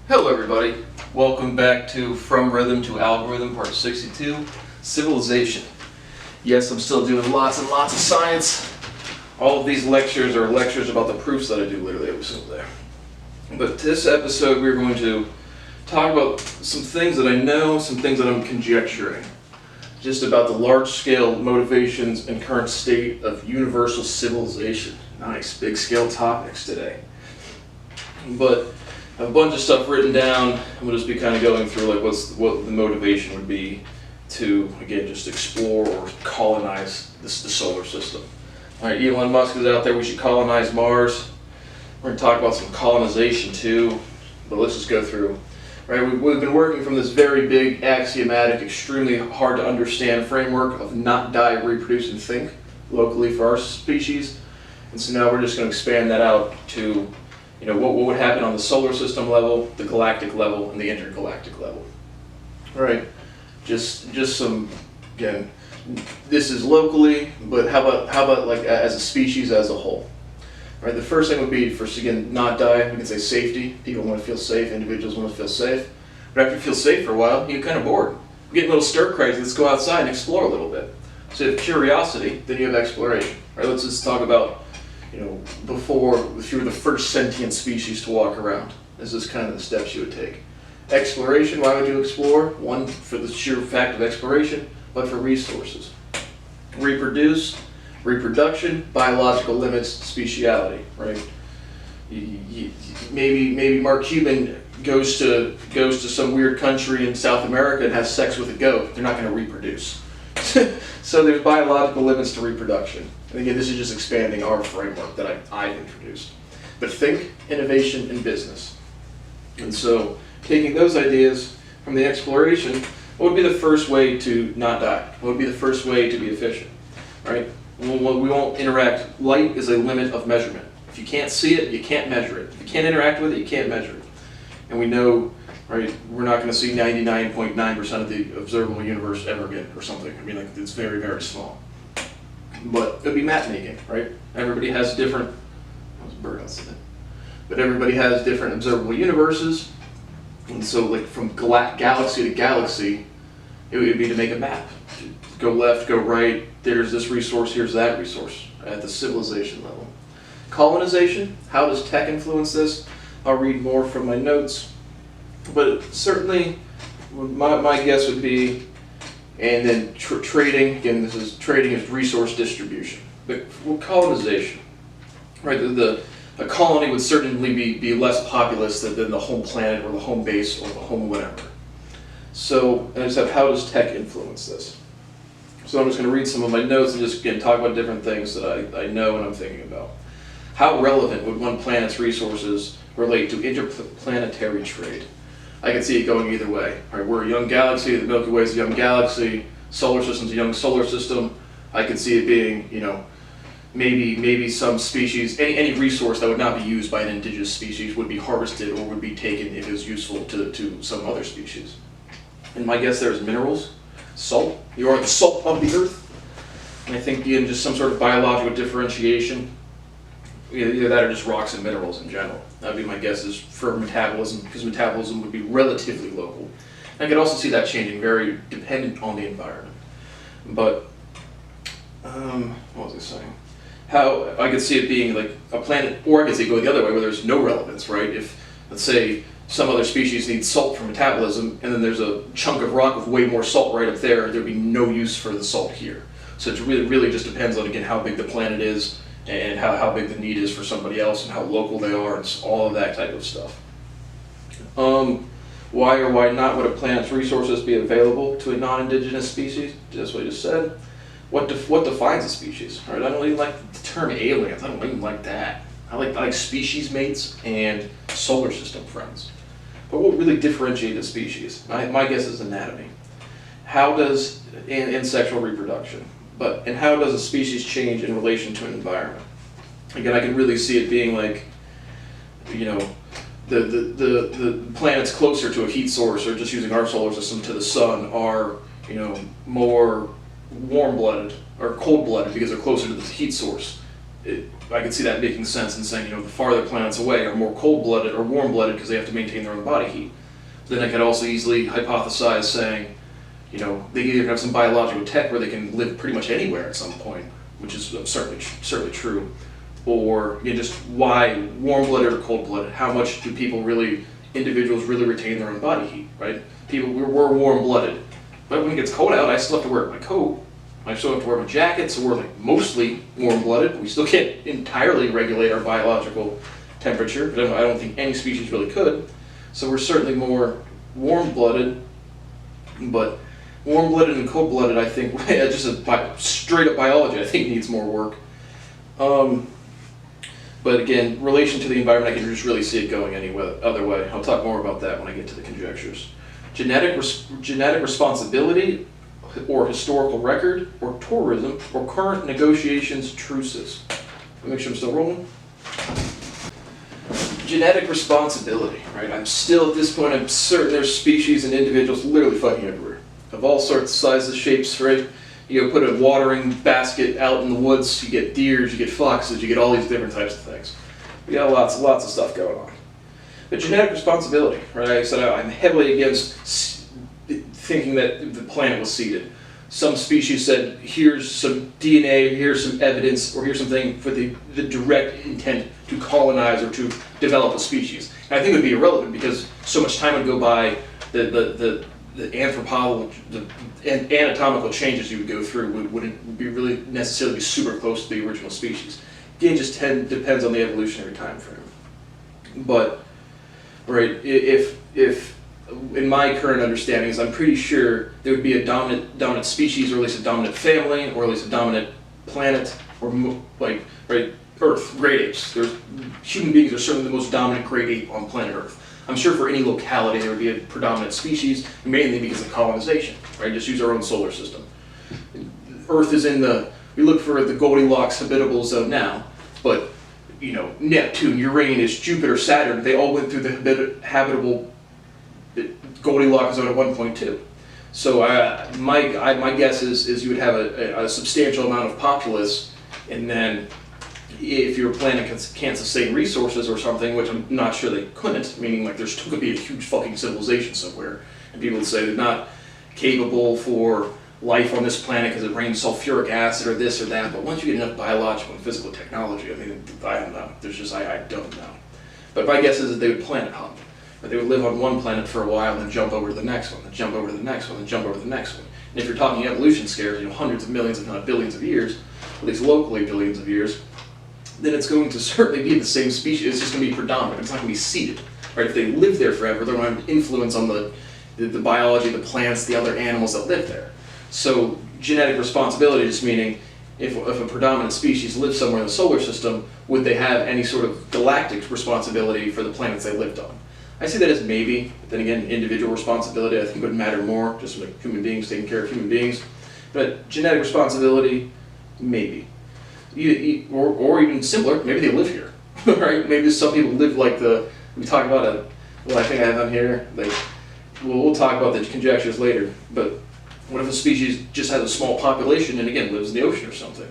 Hello everybody, welcome back to From Rhythm to Algorithm, part 62, Civilization. Yes, I'm still doing lots and lots of science. All of these lectures are lectures about the proofs that I do literally every single day. But this episode we're going to talk about some things that I know, some things that I'm conjecturing. Just about the large-scale motivations and current state of universal civilization. Nice, big-scale topics today. But I have a bunch of stuff written down, and we'll just be kind of going through like what the motivation would be to, again, just explore or colonize the solar system. Alright, Elon Musk is out there, we should colonize Mars. We're going to talk about some colonization too, but let's just go through. Right, we've been working from this very big, axiomatic, extremely hard to understand framework of not die, reproduce, and think locally for our species. And so now we're just going to expand that out to what would happen on the solar system level, the galactic level, and the intergalactic level. All right, just some, again, this is locally, but how about like as a species as a whole? All right, the first thing would be, first again, not die. We can say safety. People want to feel safe. Individuals want to feel safe. But after you feel safe for a while, you get kind of bored. You get a little stir crazy. Let's go outside and explore a little bit. So you have curiosity, then you have exploration. All right, let's just talk about, if you were the first sentient species to walk around. This is kind of the steps you would take. Exploration, why would you explore? One, for the sheer fact of exploration, but for resources. Reproduction, biological limits, speciality, right? Maybe Mark Cuban goes to some weird country in South America and has sex with a goat. They're not going to reproduce. So there's biological limits to reproduction. And again, this is just expanding our framework that I've introduced. But think, innovation, and business. And so taking those ideas from the exploration, what would be the first way to not die? What would be the first way to be efficient? Right? We won't interact. Light is a limit of measurement. If you can't see it, you can't measure it. If you can't interact with it, you can't measure it. And we know, right, we're not going to see 99.9% of the observable universe ever again or something. I mean, like, it's very, very small. But it would be map making, right? Everybody has different, but everybody has different observable universes. And so, like, from galaxy to galaxy, it would be to make a map. Go left, go right, there's this resource, here's that resource, at the civilization level. Colonization, how does tech influence this? I'll read more from my notes, but certainly my guess would be, and then trading, again, trading is resource distribution. But colonization, right, a colony would certainly be less populous than the home planet or the home base or the home whatever. So, I just have, how does tech influence this? So I'm just going to read some of my notes and just again talk about different things that I know and I'm thinking about. How relevant would one planet's resources relate to interplanetary trade? I can see it going either way. Right, we're a young galaxy, the Milky Way is a young galaxy, solar system's a young solar system. I can see it being, maybe some species, any resource that would not be used by an indigenous species would be harvested or would be taken if it was useful to some other species. And my guess there is minerals. Salt. You are the salt of the earth. And I think in just some sort of biological differentiation, either that or just rocks and minerals in general. That would be my guess is for metabolism, because metabolism would be relatively local. And I could also see that changing, very dependent on the environment. But, what was I saying? How I could see it being like a planet, or I could see it going the other way where there's no relevance, right? If, let's say, some other species need salt for metabolism, and then there's a chunk of rock with way more salt right up there, there'd be no use for the salt here. So it really just depends on, again, how big the planet is, and how big the need is for somebody else, and how local they are, and all of that type of stuff. Why or why not would a planet's resources be available to a non-indigenous species? That's what I just said. What defines a species? Right? I don't even like the term aliens. I don't even like that. I like species mates and solar system friends. But what really differentiates a species? My guess is anatomy. How does, and sexual reproduction. And how does a species change in relation to an environment? Again, I can really see it being like, the planets closer to a heat source, or just using our solar system to the sun, are, more warm-blooded or cold-blooded because they're closer to the heat source. I could see that making sense and saying, the farther planets away are more cold-blooded or warm-blooded because they have to maintain their own body heat. Then I could also easily hypothesize saying, they either have some biological tech where they can live pretty much anywhere at some point, which is certainly true, or just why warm-blooded or cold-blooded? How much do individuals really retain their own body heat, right? We're warm-blooded, but when it gets cold out, I still have to wear my coat. I still have to wear my jacket, so we're mostly warm-blooded, but we still can't entirely regulate our biological temperature, but I don't think any species really could. So we're certainly more warm-blooded, but warm-blooded and cold-blooded, I think, just straight-up biology, I think needs more work. But again, relation to the environment, I can just really see it going any other way. I'll talk more about that when I get to the conjectures. Genetic responsibility, or historical record, or tourism, or current negotiations, truces. Let me make sure I'm still rolling. Genetic responsibility, right? I'm still, at this point, I'm certain there's species and individuals literally fucking everywhere. Of all sorts, sizes, shapes, right? You put a watering basket out in the woods, you get deers, you get foxes, you get all these different types of things. We got lots of stuff going on. But genetic responsibility, right? I said I'm heavily against thinking that the planet was seeded. Some species said, here's some DNA, here's some evidence, or here's something for the direct intent to colonize or to develop a species. And I think it would be irrelevant because so much time would go by, the anatomical changes you would go through wouldn't be really necessarily be super close to the original species. Again, just depends on the evolutionary time frame. But, right, if in my current understandings, I'm pretty sure there would be a dominant species, or at least a dominant family, or at least a dominant planet, or Earth, great apes. Human beings are certainly the most dominant great ape on planet Earth. I'm sure for any locality there would be a predominant species, mainly because of colonization, right? Just use our own solar system. Earth is we look for the Goldilocks habitable zone now, but Neptune, Uranus, Jupiter, Saturn, they all went through the habitable Goldilocks zone at 1.2. So my guess is you would have a substantial amount of populace, and then if your planet can't sustain resources or something, which I'm not sure they couldn't, meaning there still could be a huge fucking civilization somewhere, and people would say they're not capable for life on this planet because it rains sulfuric acid or this or that, but once you get enough biological and physical technology, I don't know. I don't know. But my guess is that they would planet hop. Or they would live on one planet for a while and then jump over to the next one, then jump over to the next one, then jump over to the next one. And if you're talking evolution scares, hundreds of millions, if not billions of years, at least locally billions of years, then it's going to certainly be the same species. It's just going to be predominant. It's not going to be seeded. Right? If they live there forever, they're going to have influence on the biology, the plants, the other animals that live there. So genetic responsibility just meaning if a predominant species lives somewhere in the solar system, would they have any sort of galactic responsibility for the planets they lived on? I see that as maybe, but then again, individual responsibility I think would matter more, just like human beings taking care of human beings. But genetic responsibility, maybe. Or even simpler, maybe they live here, right? Maybe some people live we talk about I think I have on here, we'll talk about the conjectures later, but what if a species just has a small population and again lives in the ocean or something?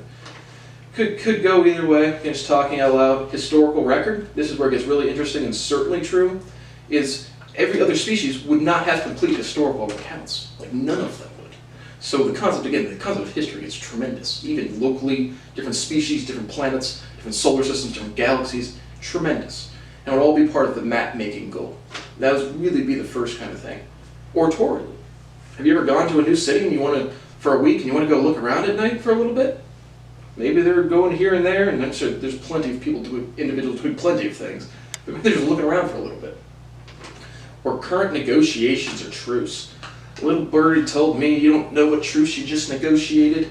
Could go either way, just talking out loud. Historical record, this is where it gets really interesting and certainly true, is every other species would not have complete historical accounts. None of them would. So the concept of history is tremendous. Even locally, different species, different planets, different solar systems, different galaxies, tremendous. And it would all be part of the map-making goal. That would really be the first kind of thing. Or tourism. Have you ever gone to a new city and for a week and you want to go look around at night for a little bit? Maybe they're going here and there, and I'm sure there's plenty of individuals doing plenty of things, but maybe they're just looking around for a little bit. Or current negotiations or truce. A little birdie told me you don't know what truce you just negotiated.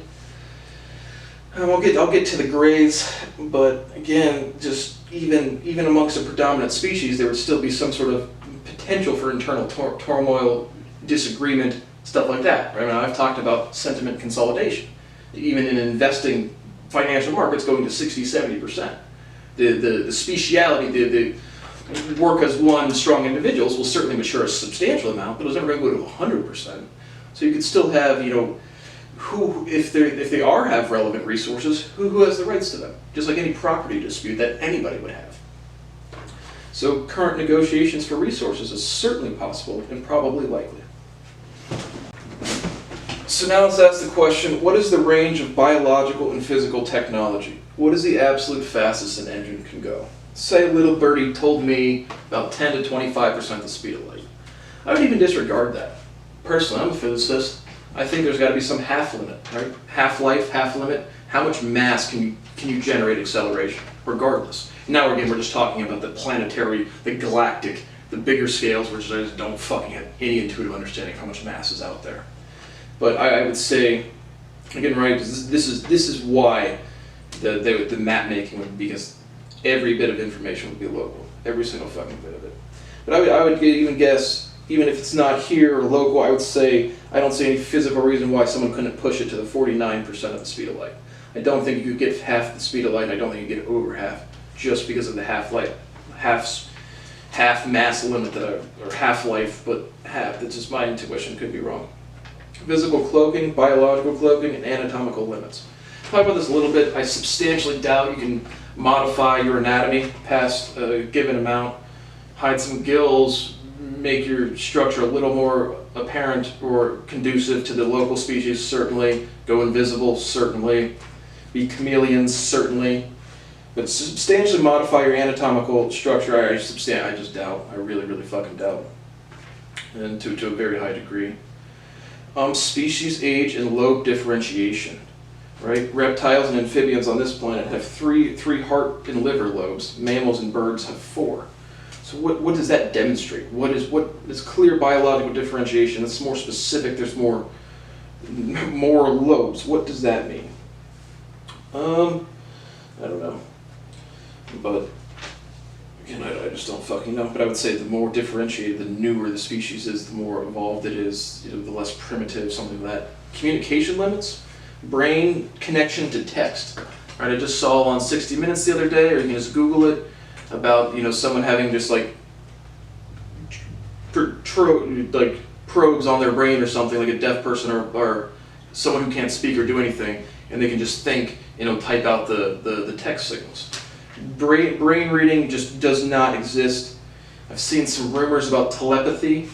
I'll get to the grades, but again, just even amongst a predominant species, there would still be some sort of potential for internal turmoil, disagreement, stuff like that. Right? I've talked about sentiment consolidation. Even in investing financial markets going to 60-70%. The speciality, the work as one strong individuals will certainly mature a substantial amount, but it's never going to go to 100%. So you could still have, if they have relevant resources, who has the rights to them? Just like any property dispute that anybody would have. So current negotiations for resources is certainly possible and probably likely. So now let's ask the question, what is the range of biological and physical technology? What is the absolute fastest an engine can go? Say a little birdie told me about 10 to 25% the speed of light. I would even disregard that. Personally, I'm a physicist. I think there's got to be some half limit, right? Half-life, half-limit. How much mass can you generate acceleration, regardless? Now again, we're just talking about the planetary, the galactic, the bigger scales, which I just don't fucking have any intuitive understanding of how much mass is out there. But I would say, again, right, this is why the map making would be, because every bit of information would be local, every single fucking bit of it. But I would even guess, even if it's not here or local, I would say I don't see any physical reason why someone couldn't push it to the 49% of the speed of light. I don't think you could get half the speed of light, and I don't think you could get over half, just because of the half mass limit or half-life, but half. That's just my intuition, could be wrong. Physical cloaking, biological cloaking, and anatomical limits. Talk about this a little bit. I substantially doubt you can modify your anatomy past a given amount, hide some gills, make your structure a little more apparent or conducive to the local species, certainly. Go invisible, certainly. Be chameleons, certainly. But substantially modify your anatomical structure, I just doubt. I really, really fucking doubt. And to a very high degree. Species age and lobe differentiation. Right? Reptiles and amphibians on this planet have three heart and liver lobes. Mammals and birds have 4. So what does that demonstrate? What is clear biological differentiation? It's more specific. There's more lobes. What does that mean? I don't know. But again, I just don't fucking know. But I would say the more differentiated, the newer the species is, the more evolved it is. The less primitive, something like that. Communication limits. Brain connection to text. Right, I just saw on 60 Minutes the other day, or you can just Google it, about someone having just like probes on their brain or something, like a deaf person or someone who can't speak or do anything, and they can just think, type out the text signals. Brain reading just does not exist. I've seen some rumors about telepathy.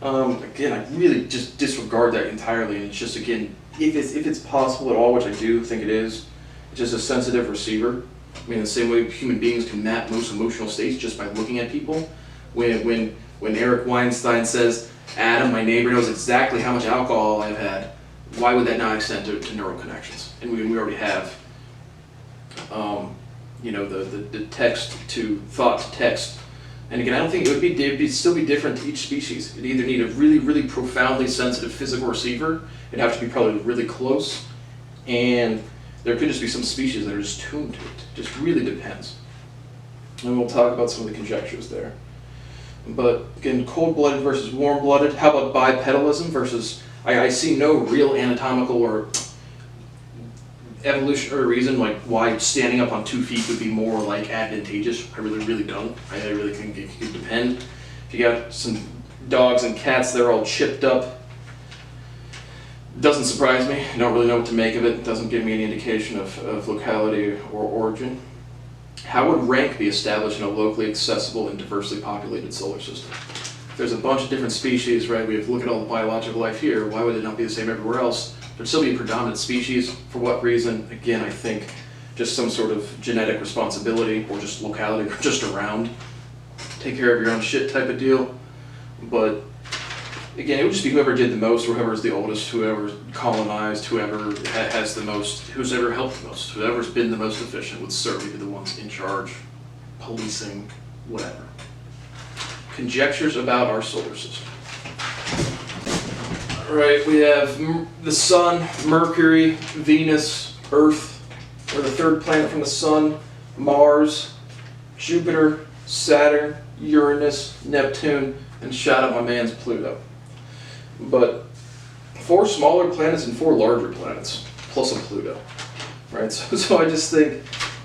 Again, I really just disregard that entirely, and it's just, again, if it's possible at all, which I do think it is, it's just a sensitive receiver. I mean, the same way human beings can map most emotional states just by looking at people. When Eric Weinstein says, Adam, my neighbor, knows exactly how much alcohol I've had, why would that not extend to neural connections? And we already have, the text to thought to text. And again, I don't think it'd still be different to each species. It'd either need a really, really profoundly sensitive physical receiver. It'd have to be probably really close, and there could just be some species that are just tuned to it. It just really depends. And we'll talk about some of the conjectures there. But again, cold-blooded versus warm-blooded. How about bipedalism versus... I see no real anatomical or evolutionary reason like why standing up on 2 feet would be more like advantageous. I really, really don't. I really think it could depend. If you got some dogs and cats, they're all chipped up. Doesn't surprise me. I don't really know what to make of it. Doesn't give me any indication of locality or origin. How would rank be established in a locally accessible and diversely populated solar system? If there's a bunch of different species, right? We have to look at all the biological life here. Why would it not be the same everywhere else? There'd still be a predominant species. For what reason? Again, I think just some sort of genetic responsibility, or just locality, or just around. Take care of your own shit type of deal. But again, it would just be whoever did the most, whoever's the oldest, whoever colonized, whoever has the most, who's ever helped the most, whoever's been the most efficient would certainly be the ones in charge, policing, whatever. Conjectures about our solar system. All right, we have the Sun, Mercury, Venus, Earth, or the third planet from the Sun, Mars, Jupiter, Saturn, Uranus, Neptune, and shout out my man's Pluto. But 4 smaller planets and 4 larger planets, plus a Pluto, right? So I just think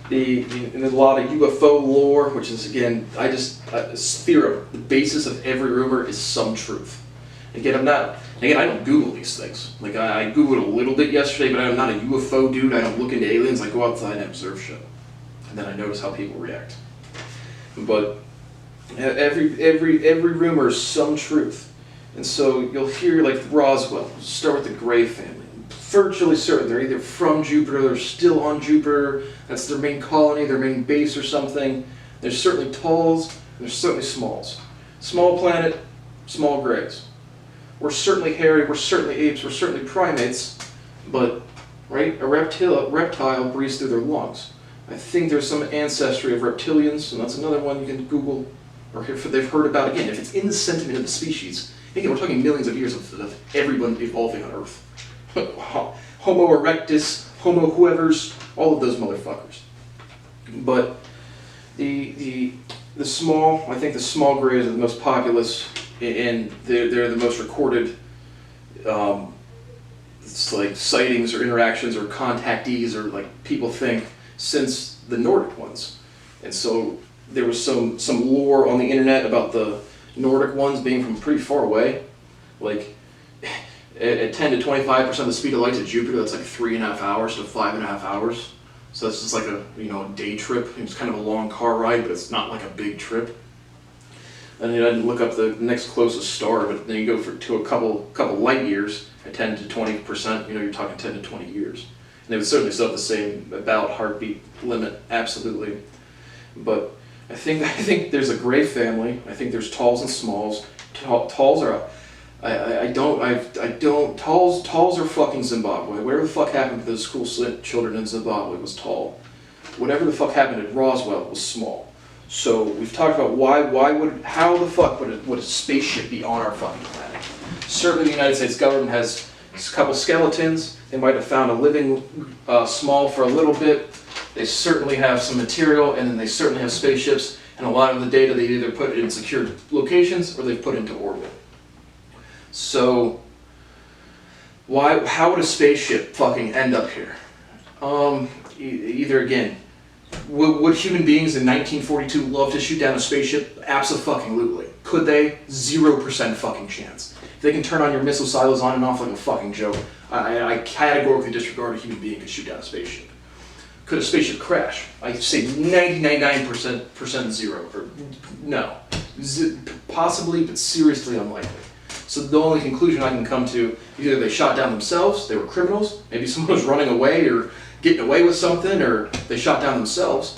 in a lot of UFO lore, which is again, theorem, the basis of every rumor is some truth. Again, I don't Google these things. Like, I Googled a little bit yesterday, but I'm not a UFO dude. I don't look into aliens. I go outside and observe shit. And then I notice how people react. But every rumor is some truth. And so you'll hear, like, Roswell, start with the Gray family. Virtually certain they're either from Jupiter, they're still on Jupiter, that's their main colony, their main base or something. There's certainly talls, and there's certainly smalls. Small planet, small grays. We're certainly hairy, we're certainly apes, we're certainly primates, but, right, a reptile breathes through their lungs. I think there's some ancestry of reptilians, and that's another one you can Google, or if they've heard about. Again, if it's in the sentiment of the species. Again, we're talking millions of years of everyone evolving on Earth. Homo erectus, Homo whoever's, all of those motherfuckers. But the small, I think the small grays are the most populous, and they're the most recorded. It's like sightings or interactions or contactees or like people think since the Nordic ones. And so there was some lore on the internet about the Nordic ones being from pretty far away, like at 10 to 25% of the speed of light to Jupiter. That's like 3.5 hours to 5.5 hours. So that's just like a a day trip. It's kind of a long car ride, but it's not like a big trip. And then I didn't look up the next closest star, but then you go to a couple light years at 10 to 20%. You're talking 10 to 20 years, and they would certainly still have the same about heartbeat limit, absolutely. But I think there's a Gray family. I think there's talls and smalls. Talls are. Talls are fucking Zimbabwe. Whatever the fuck happened to those school children in Zimbabwe was tall. Whatever the fuck happened at Roswell was small. So we've talked about how the fuck would a spaceship be on our fucking planet? Certainly the United States government has a couple skeletons. They might have found a living small for a little bit. They certainly have some material, and then they certainly have spaceships, and a lot of the data they either put in secure locations or they've put into orbit. So, how would a spaceship fucking end up here? Either again, would human beings in 1942 love to shoot down a spaceship? Abso-fucking-lutely. Could they? 0% fucking chance. If they can turn on your missile silos on and off like a fucking joke, I categorically disregard a human being could shoot down a spaceship. Could a spaceship crash? I say 99% zero. Or no. Possibly, but seriously unlikely. So the only conclusion I can come to, either they shot down themselves, they were criminals, maybe someone was running away or getting away with something, or they shot down themselves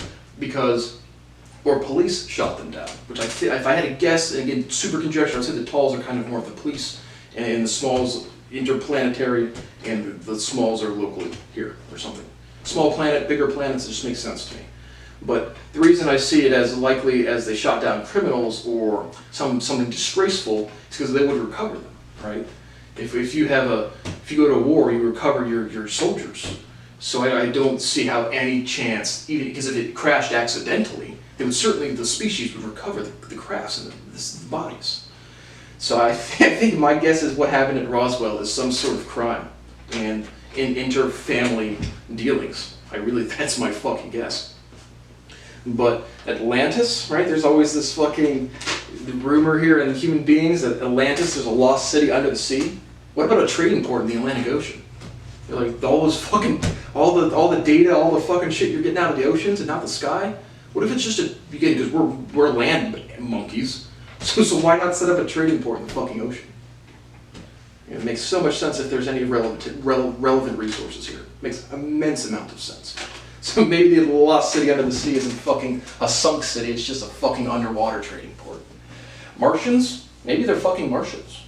or police shot them down. Which if I had to guess, and again, super conjecture, I'd say the talls are kind of more of the police, and the smalls interplanetary, and the smalls are locally here or something. Small planet, bigger planets, it just makes sense to me. But the reason I see it as likely as they shot down criminals or something disgraceful is because they would recover them, right? If you go to war, you recover your soldiers. So I don't see how any chance, even because if it crashed accidentally, the species would recover the crafts and the bodies. So I think my guess is what happened at Roswell is some sort of crime and in inter-family dealings. That's my fucking guess. But Atlantis, right? There's always this fucking rumor here in human beings that Atlantis, there's a lost city under the sea. What about a trading port in the Atlantic Ocean? You're like all the data, all the fucking shit you're getting out of the oceans and not the sky. What if it's just because we're land monkeys, so why not set up a trading port in the fucking ocean? It makes so much sense if there's any relevant resources here. It makes immense amount of sense. So maybe the lost city under the sea isn't fucking a sunk city, it's just a fucking underwater trading port. Martians? Maybe they're fucking Martians.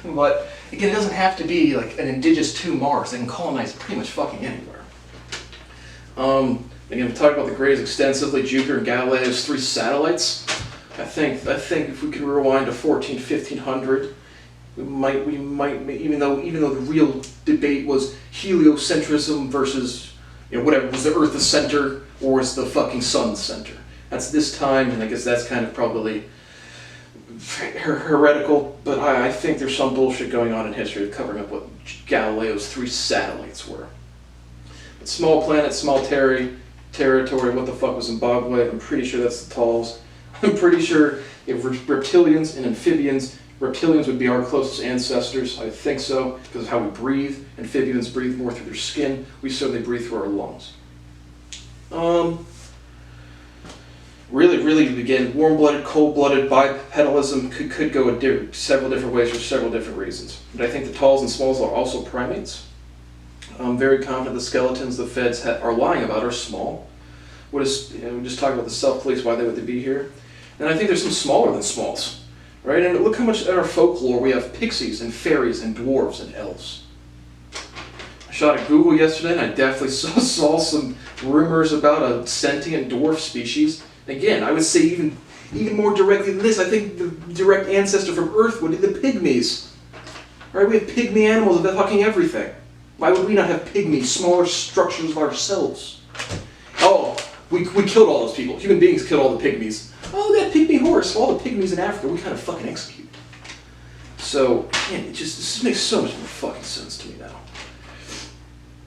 But again, it doesn't have to be like an indigenous to Mars. They can colonize pretty much fucking anywhere. Again, we talked about the Greys extensively, Jupiter and Galileo's 3 satellites. I think if we could rewind to 1500, we might even though the real debate was heliocentrism versus whatever, was the Earth the center or was the fucking sun the center? That's this time, and I guess that's kind of probably heretical, but I think there's some bullshit going on in history of covering up what Galileo's 3 satellites were. But small planet, small territory, what the fuck was Zimbabwe? I'm pretty sure that's the Talls. I'm pretty sure You have reptilians and amphibians. Reptilians would be our closest ancestors, I think so, because of how we breathe. Amphibians breathe more through their skin. We certainly breathe through our lungs. Really, again, warm-blooded, cold-blooded, bipedalism could go several different ways for several different reasons. But I think the talls and smalls are also primates. I'm very confident the skeletons the feds are lying about are small. We just talked about the self-police, why they would be here. And I think there's some smaller than smalls, right? And look how much in our folklore we have pixies and fairies and dwarves and elves. I shot at Google yesterday and I definitely saw some rumors about a sentient dwarf species. Again, I would say even more directly than this, I think the direct ancestor from Earth would be the pygmies. Right? We have pygmy animals of fucking everything. Why would we not have pygmy, smaller structures of ourselves? Oh, we killed all those people. Human beings killed all the pygmies. Oh, that pygmy horse. All the pygmies in Africa, we kind of fucking execute. So, man, this makes so much more fucking sense to me now.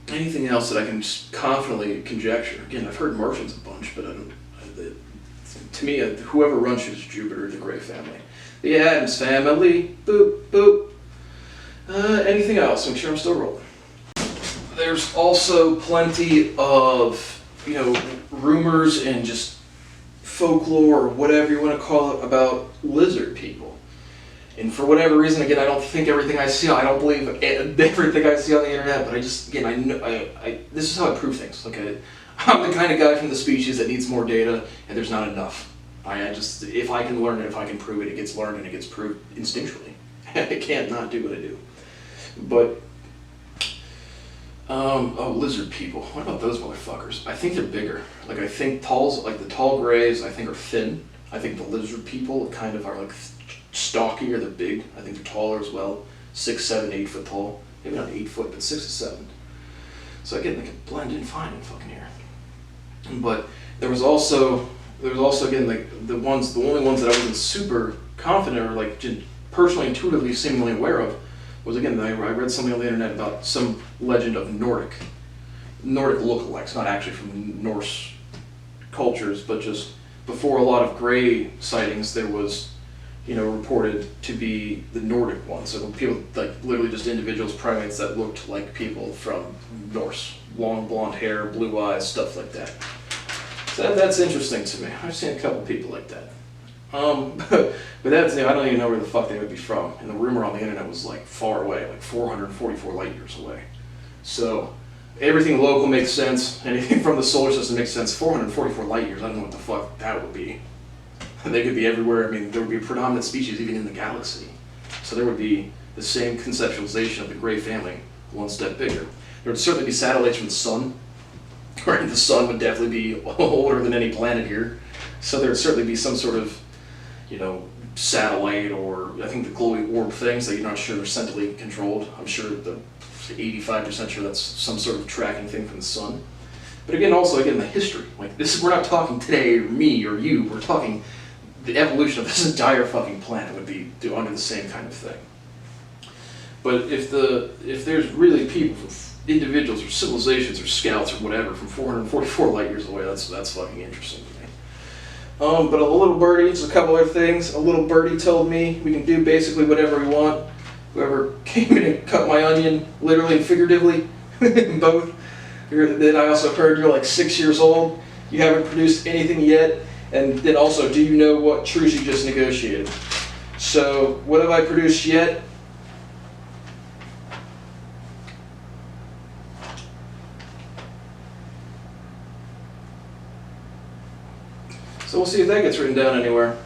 Anything else that I can just confidently conjecture? Again, I've heard Martians a bunch, but to me, whoever runs is Jupiter, the Gray family. The Addams family. Boop, boop. Anything else? Make sure I'm still rolling. There's also plenty of, rumors and just folklore or whatever you want to call it about lizard people. And for whatever reason, again, I don't think everything I see, I don't believe everything I see on the internet, but I just, again, I know, this is how I prove things, okay? I'm the kind of guy from the species that needs more data, and there's not enough. If I can learn it, if I can prove it, it gets learned and it gets proved instinctually. I can't not do what I do. But, lizard people. What about those motherfuckers? I think they're bigger. Like, I think the tall grays, I think are thin. I think the lizard people kind of are like stocky, or they're big. I think they're taller as well. 6, 7, 8 foot tall. Maybe not 8 foot, but 6 to 7. So again, they could blend in fine in fucking here. But there was also again, like the only ones that I wasn't super confident or like personally intuitively seemingly aware of was, again, I read something on the internet about some legend of Nordic lookalikes, not actually from Norse cultures, but just before a lot of gray sightings, there was, reported to be the Nordic ones. So people, like literally just individuals, primates that looked like people from Norse. Long blonde hair, blue eyes, stuff like that. So that's interesting to me. I've seen a couple people like that. But that's, I don't even know where the fuck they would be from. And the rumor on the internet was like far away, like 444 light years away. So everything local makes sense. Anything from the solar system makes sense. 444 light years, I don't know what the fuck that would be. They could be everywhere. I mean, there would be a predominant species even in the galaxy. So there would be the same conceptualization of the Gray family, one step bigger. There would certainly be satellites from the sun. Right? The sun would definitely be older than any planet here. So there would certainly be some sort of, satellite, or I think the glowing orb things that you're not sure are centrally controlled. I'm sure 85% sure that's some sort of tracking thing from the sun. But again, the history. Like we're not talking today or me or you. We're talking the evolution of this entire fucking planet would be under the same kind of thing. But if there's really people, individuals or civilizations or scouts or whatever from 444 light years away, that's fucking interesting to me. But a little birdie, just a couple other things. A little birdie told me we can do basically whatever we want. Whoever came in and cut my onion, literally and figuratively, both. Then I also heard you're like 6 years old. You haven't produced anything yet. And then also, do you know what truce you just negotiated? So, what have I produced yet? So we'll see if that gets written down anywhere.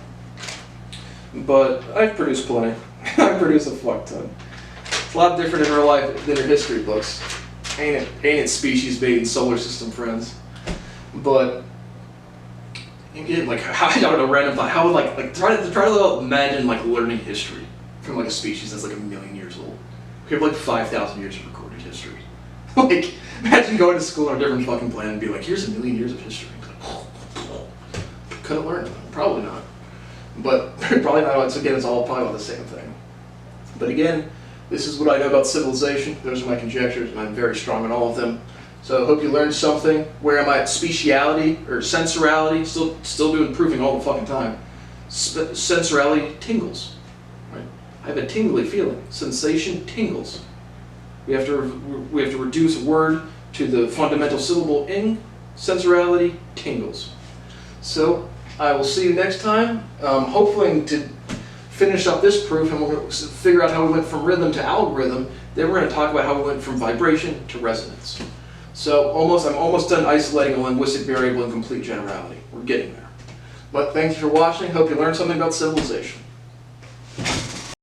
But I've produced plenty. I've produced a fuck ton. It's a lot different in real life than your history books. Ain't it species bait solar system friends? But again, like I don't know, random thought. How would try to imagine learning history from a species that's 1 million years old. We have 5,000 years of recorded history. Imagine going to school on a different fucking planet and be like, here's 1 million years of history. Couldn't learn it. Probably not. But probably not. So again, it's all probably about the same thing. But again, this is what I know about civilization. Those are my conjectures, and I'm very strong in all of them. So I hope you learned something. Where am I at speciality or sensorality? Still doing proofing all the fucking time. sensuality, tingles. Right? I have a tingly feeling. Sensation, tingles. We have to reduce a word to the fundamental syllable ing. Sensuality, tingles. So I will see you next time. Hopefully to finish up this proof, and we're going to figure out how we went from rhythm to algorithm. Then we're going to talk about how we went from vibration to resonance. So I'm almost done isolating a linguistic variable in complete generality. We're getting there. But thank you for watching. Hope you learned something about civilization.